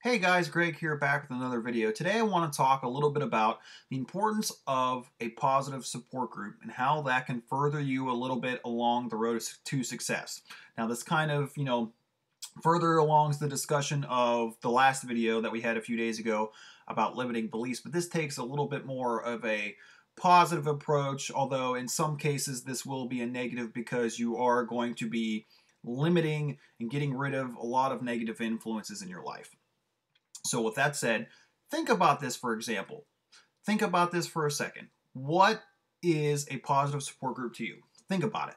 Hey guys, Greg here back with another video. Today I want to talk a little bit about the importance of a positive support group and how that can further you a little bit along the road to success. Now this kind of, further along the discussion of the last video that we had a few days ago about limiting beliefs, but this takes a little bit more of a positive approach, although in some cases this will be a negative because you are going to be limiting and getting rid of a lot of negative influences in your life. So with that said, think about this for example. Think about this for a second. What is a positive support group to you? Think about it.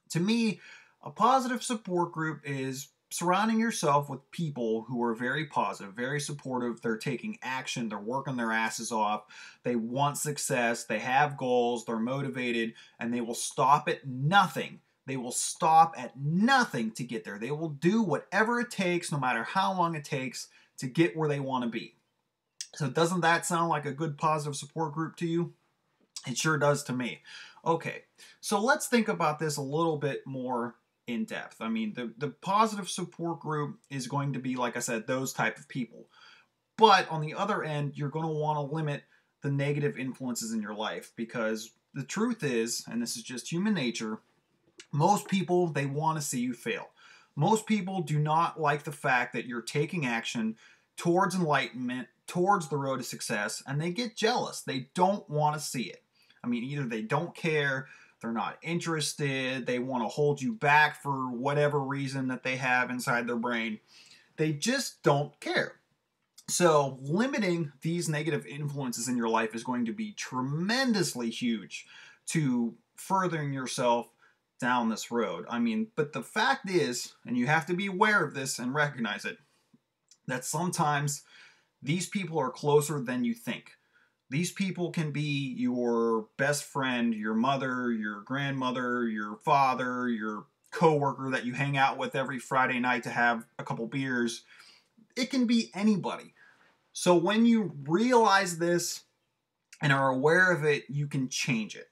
To me, a positive support group is surrounding yourself with people who are very positive, very supportive. They're taking action, they're working their asses off, they want success, they have goals, they're motivated, and they will stop at nothing. They will stop at nothing to get there. They will do whatever it takes, no matter how long it takes, to get where they want to be. So doesn't that sound like a good positive support group to you? It sure does to me. Okay, so let's think about this a little bit more in depth. I mean, the positive support group is going to be, like I said, those type of people. But on the other end, you're going to want to limit the negative influences in your life, because the truth is, and this is just human nature, most people, they want to see you fail. Most people do not like the fact that you're taking action towards enlightenment, towards the road to success, and they get jealous. They don't want to see it. I mean, either they don't care, they're not interested, they want to hold you back for whatever reason that they have inside their brain. They just don't care. So limiting these negative influences in your life is going to be tremendously huge to furthering yourself down this road. I mean, but the fact is, and you have to be aware of this and recognize it, that sometimes these people are closer than you think. These people can be your best friend, your mother, your grandmother, your father, your coworker that you hang out with every Friday night to have a couple beers. It can be anybody. So when you realize this and are aware of it, you can change it.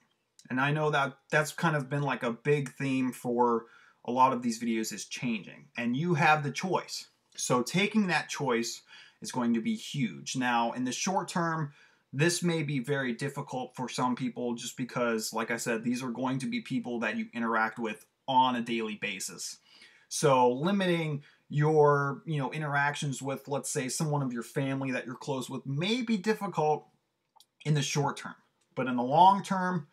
And I know that that's kind of been like a big theme for a lot of these videos, is changing. And you have the choice. So taking that choice is going to be huge. Now, in the short term, this may be very difficult for some people just because, like I said, these are going to be people that you interact with on a daily basis. So limiting your, interactions with, let's say, someone of your family that you're close with may be difficult in the short term. But in the long term,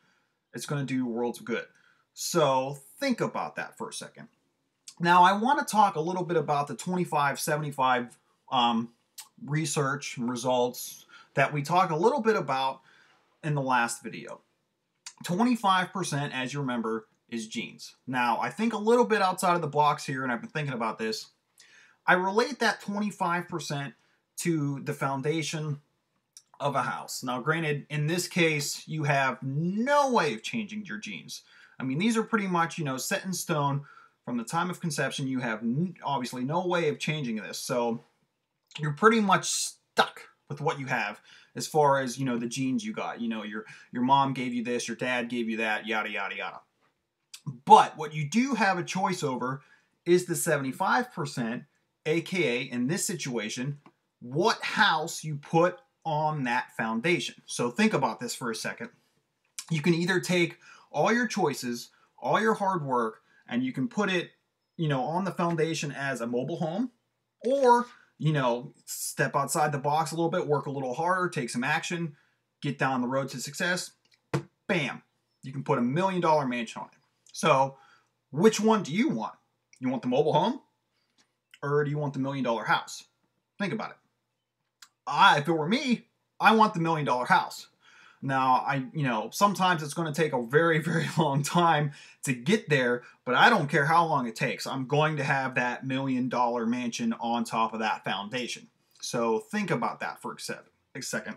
it's going to do worlds of good. So think about that for a second. Now, I want to talk a little bit about the 25-75 research and results that we talked a little bit about in the last video. 25%, as you remember, is genes. Now, I think a little bit outside of the box here, and I've been thinking about this. I relate that 25% to the foundation of a house. Now, granted, in this case, you have no way of changing your genes. I mean, these are pretty much, set in stone from the time of conception. You have obviously no way of changing this. So you're pretty much stuck with what you have as far as, the genes you got. Your mom gave you this, your dad gave you that, yada, yada, yada. But what you do have a choice over is the 75%, aka, in this situation, what house you put on that foundation. So think about this for a second. You can either take all your choices, all your hard work, and you can put it, on the foundation as a mobile home, or, step outside the box a little bit, work a little harder, take some action, get down the road to success. Bam! You can put $1 million mansion on it. So which one do you want? You want the mobile home, or do you want the $1 million house? Think about it. If it were me, I want the $1 million house. Now, sometimes it's going to take a very, very long time to get there, but I don't care how long it takes. I'm going to have that $1 million mansion on top of that foundation. So think about that for a second.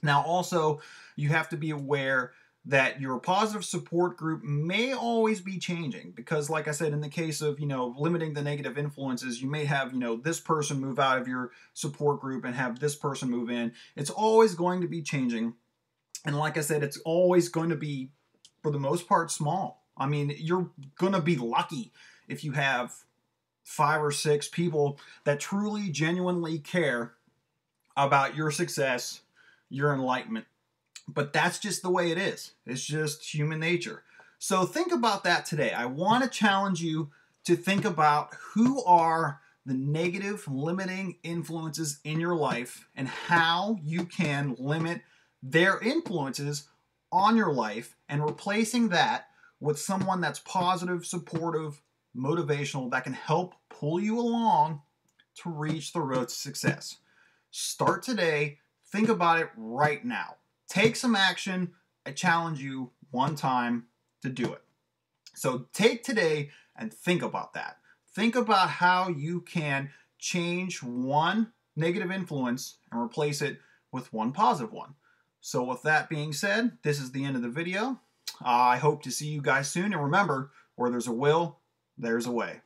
Now, also, you have to be aware that your positive support group may always be changing, because like I said, in the case of, limiting the negative influences, you may have, this person move out of your support group and have this person move in. It's always going to be changing. And like I said, it's always going to be, for the most part, small. I mean, you're going to be lucky if you have 5 or 6 people that truly, genuinely care about your success, your enlightenment. But that's just the way it is. It's just human nature. So think about that today. I want to challenge you to think about who are the negative, limiting influences in your life and how you can limit their influences on your life, and replacing that with someone that's positive, supportive, motivational, that can help pull you along to reach the road to success. Start today. Think about it right now. Take some action. I challenge you one time to do it. So take today and think about that. Think about how you can change one negative influence and replace it with one positive one. So with that being said, this is the end of the video. I hope to see you guys soon. And remember, where there's a will, there's a way.